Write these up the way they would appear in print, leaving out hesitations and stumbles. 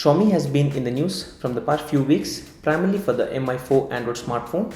Xiaomi has been in the news from the past few weeks, primarily for the Mi4 Android smartphone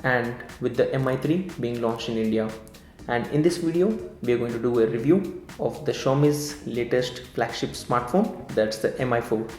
and with the Mi3 being launched in India. And in this video, we are going to do a review of the Xiaomi's latest flagship smartphone, that's the Mi4.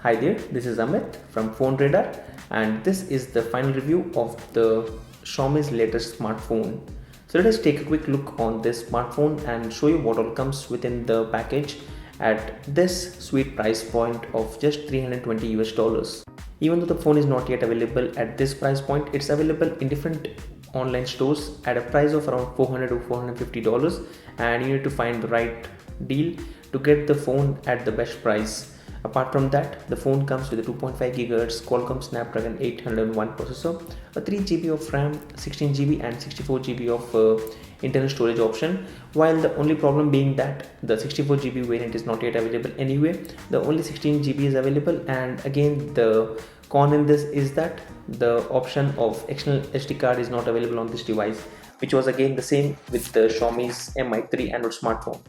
Hi there, this is Amit from PhoneRadar, and this is the final review of the Xiaomi's latest smartphone. So let us take a quick look on this smartphone and show you what all comes within the package at this sweet price point of just $320. Even though the phone is not yet available at this price point, it's available in different online stores at a price of around $400 to $450, and you need to find the right deal to get the phone at the best price. Apart from that, the phone comes with a 2.5 GHz Qualcomm Snapdragon 801 processor, a 3 GB of RAM, 16 GB and 64 GB of internal storage option, while the only problem being that the 64 GB variant is not yet available anyway. The only 16 GB is available, and again the con in this is that the option of external SD card is not available on this device, which was again the same with the Xiaomi's Mi3 Android smartphone.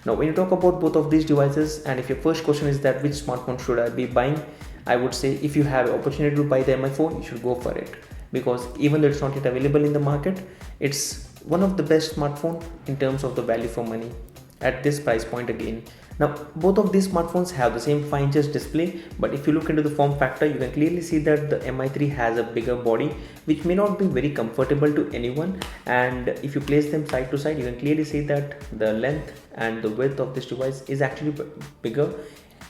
Now when you talk about both of these devices, and if your first question is that which smartphone should I be buying, I would say if you have an opportunity to buy the Mi4, you should go for it, because even though it's not yet available in the market, it's one of the best smartphone in terms of the value for money at this price point again. Now both of these smartphones have the same 5-inch display, but if you look into the form factor, you can clearly see that the Mi3 has a bigger body, which may not be very comfortable to anyone, and if you place them side to side, you can clearly see that the length and the width of this device is actually bigger,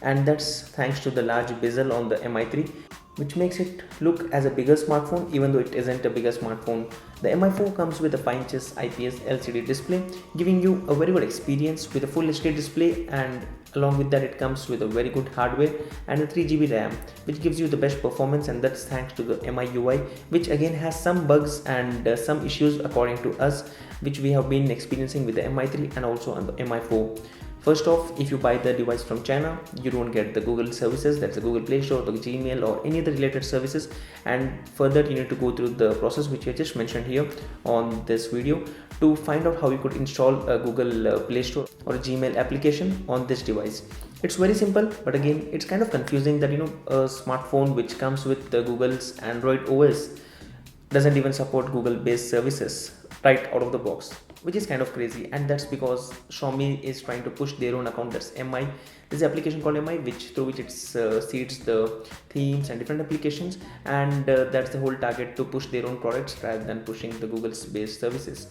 and that's thanks to the large bezel on the Mi3, which makes it look as a bigger smartphone even though it isn't a bigger smartphone. The Mi4 comes with a 5 inches IPS LCD display, giving you a very good experience with a full HD display, and along with that it comes with a very good hardware and a 3 GB RAM, which gives you the best performance, and that's thanks to the MIUI, which again has some bugs and some issues according to us, which we have been experiencing with the Mi3 and also on the Mi4. First off, if you buy the device from China, you don't get the Google services, that's the Google Play Store, the Gmail or any other related services, and further you need to go through the process which I just mentioned here on this video to find out how you could install a Google Play Store or a Gmail application on this device. It's very simple, but again it's kind of confusing that a smartphone which comes with the Google's Android OS doesn't even support Google based services right out of the box, which is kind of crazy, and that's because Xiaomi is trying to push their own account, that's Mi. There's an application called Mi through which it seeds the themes and different applications, and that's the whole target, to push their own products rather than pushing the Google's based services.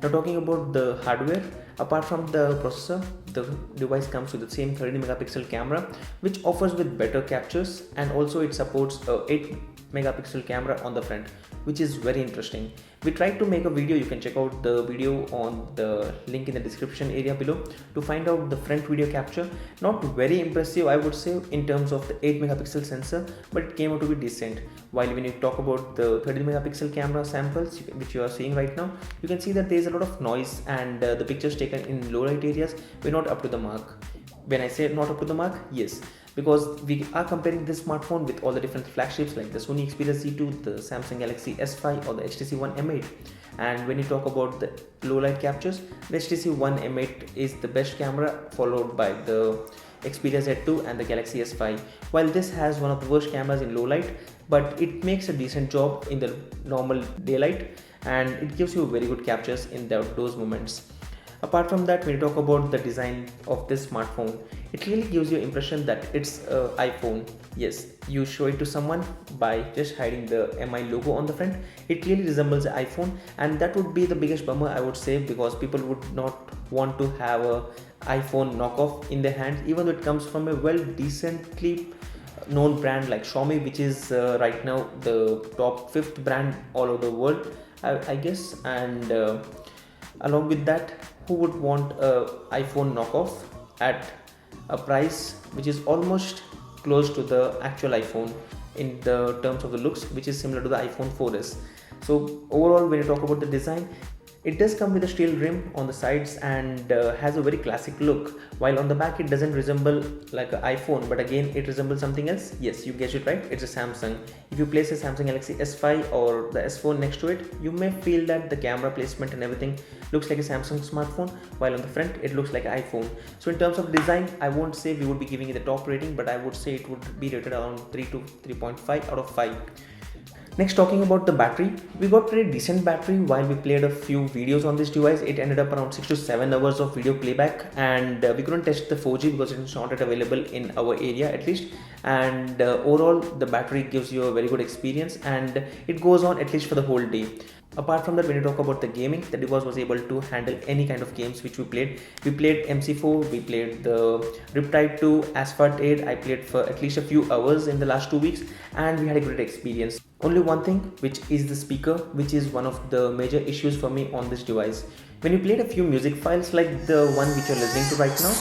Now talking about the hardware, apart from the processor, the device comes with the same 30 megapixel camera, which offers with better captures, and also it supports a 8 megapixel camera on the front, which is very interesting. We tried to make a video, you can check out the video on the link in the description area below to find out the front video capture. Not very impressive, I would say, in terms of the 8 megapixel sensor, but it came out to be decent. While when you talk about the 30 megapixel camera samples which you are seeing right now, you can see that there is a lot of noise, and the pictures taken in low light areas were not up to the mark. When I say not up to the mark, yes, because we are comparing this smartphone with all the different flagships like the Sony Xperia Z2, the Samsung Galaxy S5 or the HTC One M8. And when you talk about the low light captures, the HTC One M8 is the best camera, followed by the Xperia Z2 and the Galaxy S5. While this has one of the worst cameras in low light, but it makes a decent job in the normal daylight, and it gives you very good captures in those moments. Apart from that, when you talk about the design of this smartphone, it clearly gives you impression that it's an iPhone. Yes, you show it to someone by just hiding the Mi logo on the front, it clearly resembles an iPhone, and that would be the biggest bummer, I would say, because people would not want to have a iPhone knockoff in their hands, even though it comes from a well decently known brand like Xiaomi, which is right now the top 5th brand all over the world, I guess. And along with that, who would want a iPhone knockoff at a price which is almost close to the actual iPhone in the terms of the looks, which is similar to the iPhone 4S. So overall, when you talk about the design, It does come with a steel rim on the sides and has a very classic look, while on the back it doesn't resemble like an iPhone, but again it resembles something else. Yes, you guessed it right, it's a Samsung. If you place a Samsung Galaxy S5 or the S4 next to it, you may feel that the camera placement and everything looks like a Samsung smartphone, while on the front it looks like an iPhone. So in terms of design, I won't say we would be giving it the top rating, but I would say it would be rated around 3 to 3.5 out of 5. Next, talking about the battery, we got pretty decent battery while we played a few videos on this device. It ended up around 6 to 7 hours of video playback, and we couldn't test the 4G because it is not yet available in our area at least. And overall, the battery gives you a very good experience, and it goes on at least for the whole day. Apart from that, when you talk about the gaming, the device was able to handle any kind of games which we played. We played MC4, we played the Riptide 2, Asphalt 8. I played for at least a few hours in the last 2 weeks, and we had a great experience. Only one thing, which is the speaker, which is one of the major issues for me on this device. When you played a few music files like the one which you're listening to right now,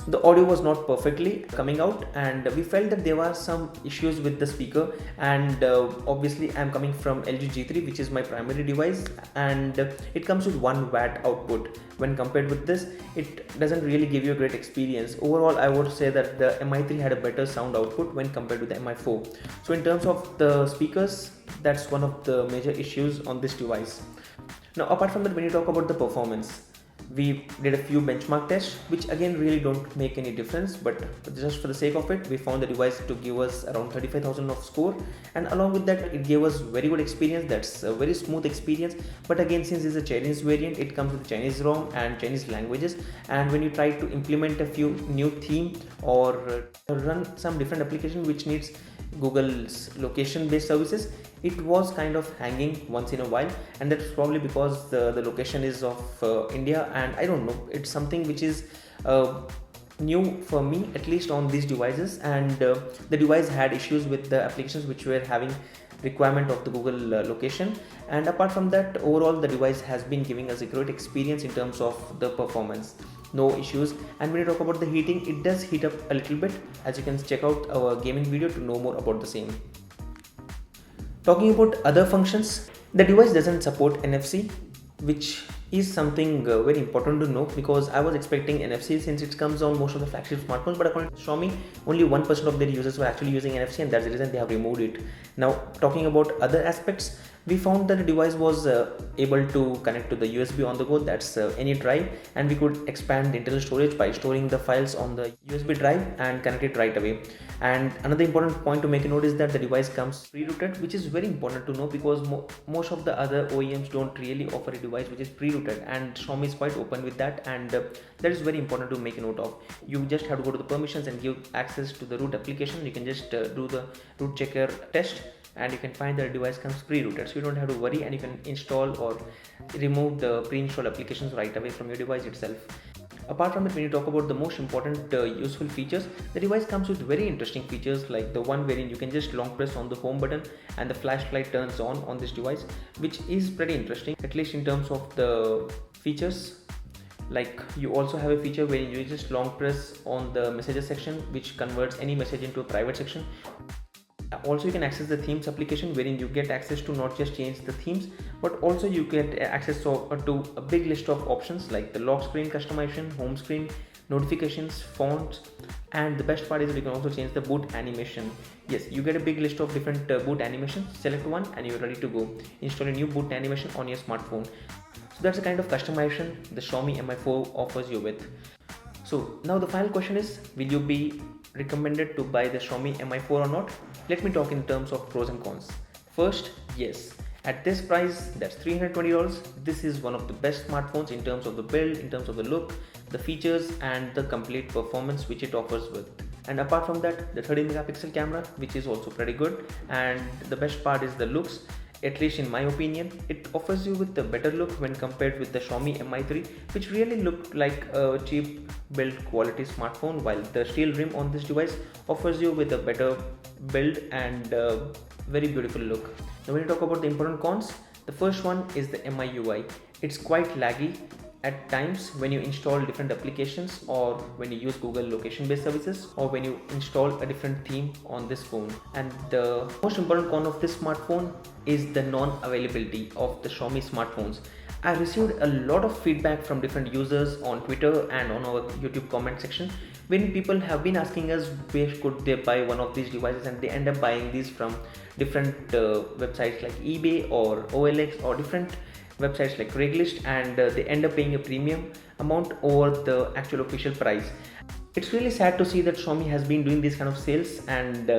the audio was not perfectly coming out, and we felt that there were some issues with the speaker. And obviously I'm coming from LG G3, which is my primary device, and it comes with 1 watt output. When compared with this, it doesn't really give you a great experience. Overall, I would say that the Mi3 had a better sound output when compared to the Mi4. So in terms of the speakers, that's one of the major issues on this device. Now apart from that, when you talk about the performance, we did a few benchmark tests, which again really don't make any difference, but just for the sake of it, we found the device to give us around 35,000 of score, and along with that it gave us very good experience. That's a very smooth experience. But again, since it's a Chinese variant, it comes with Chinese ROM and Chinese languages, and when you try to implement a few new theme or run some different application which needs Google's location based services, it was kind of hanging once in a while, and that's probably because the location is of India, and I don't know, it's something which is new for me, at least on these devices. And the device had issues with the applications which were having requirement of the Google location. And apart from that, overall the device has been giving us a great experience in terms of the performance. No issues. And when you talk about the heating, it does heat up a little bit, as you can check out our gaming video to know more about the same. Talking about other functions, the device doesn't support NFC, which is something very important to know, because I was expecting NFC since it comes on most of the flagship smartphones, but according to Xiaomi, only 1% of their users were actually using NFC, and that's the reason they have removed it. Now, talking about other aspects, we found that the device was able to connect to the USB on the go, that's any drive, and we could expand internal storage by storing the files on the USB drive and connect it right away. And another important point to make a note is that the device comes pre-rooted, which is very important to know, because most of the other OEMs don't really offer a device which is pre-rooted, and Xiaomi is quite open with that, and that is very important to make a note of. You just have to go to the permissions and give access to the root application. You can just do the root checker test, and you can find that the device comes pre-rooted, so you don't have to worry, and you can install or remove the pre-installed applications right away from your device itself. Apart from it, when you talk about the most important useful features, the device comes with very interesting features, like the one wherein you can just long press on the home button and the flashlight turns on this device, which is pretty interesting, at least in terms of the features. Like, you also have a feature where you just long press on the messages section, which converts any message into a private section. Also, you can access the themes application, wherein you get access to not just change the themes, but also you get access to a big list of options like the lock screen customization, home screen, notifications, fonts, and the best part is that you can also change the boot animation. Yes, you get a big list of different boot animations. Select one and you're ready to go. Install a new boot animation on your smartphone. So that's the kind of customization the Xiaomi Mi4 offers you with. So now the final question is, will you be recommended to buy the Xiaomi Mi4 or not? Let me talk in terms of pros and cons. First, yes, at this price, that's $320, this is one of the best smartphones in terms of the build, in terms of the look, the features, and the complete performance which it offers with. And apart from that, the 30 megapixel camera, which is also pretty good, and the best part is the looks. At least in my opinion, it offers you with a better look when compared with the Xiaomi Mi3, which really looked like a cheap build quality smartphone, while the steel rim on this device offers you with a better build and very beautiful look. Now when you talk about the important cons, the first one is the MIUI. It's quite laggy, at times when you install different applications, or when you use Google location based services, or when you install a different theme on this phone. And the most important con of this smartphone is the non-availability of the Xiaomi smartphones. I received a lot of feedback from different users on Twitter and on our YouTube comment section, when people have been asking us where could they buy one of these devices, and they end up buying these from different websites like eBay or OLX or different websites like Craigslist, and they end up paying a premium amount over the actual official price. It's really sad to see that Xiaomi has been doing these kind of sales, and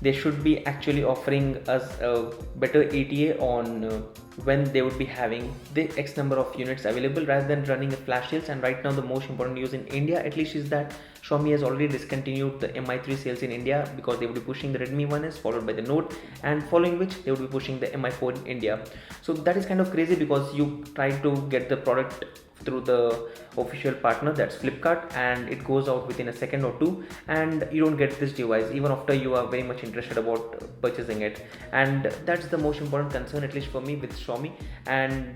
they should be actually offering us a better ETA on when they would be having the X number of units available, rather than running a flash sales. And right now the most important news in India at least is that Xiaomi has already discontinued the Mi3 sales in India, because they would be pushing the Redmi 1S followed by the Note, and following which they would be pushing the Mi4 in India. So that is kind of crazy, because you try to get the product through the official partner, that's Flipkart, and it goes out within a second or two, and you don't get this device even after you are very much interested about purchasing it. And that's the most important concern, at least for me, with Xiaomi. And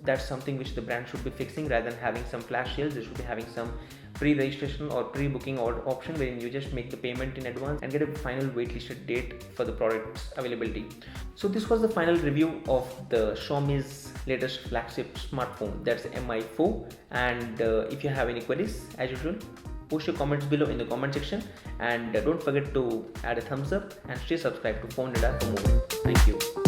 that's something which the brand should be fixing. Rather than having some flash sales, they should be having some pre-registration or pre-booking option, wherein you just make the payment in advance and get a final waitlisted date for the product's availability. So this was the final review of the Xiaomi's latest flagship smartphone, that's the Mi4. And if you have any queries, as usual, post your comments below in the comment section, and don't forget to add a thumbs up and stay subscribed to PhoneRadar for more. Thank you.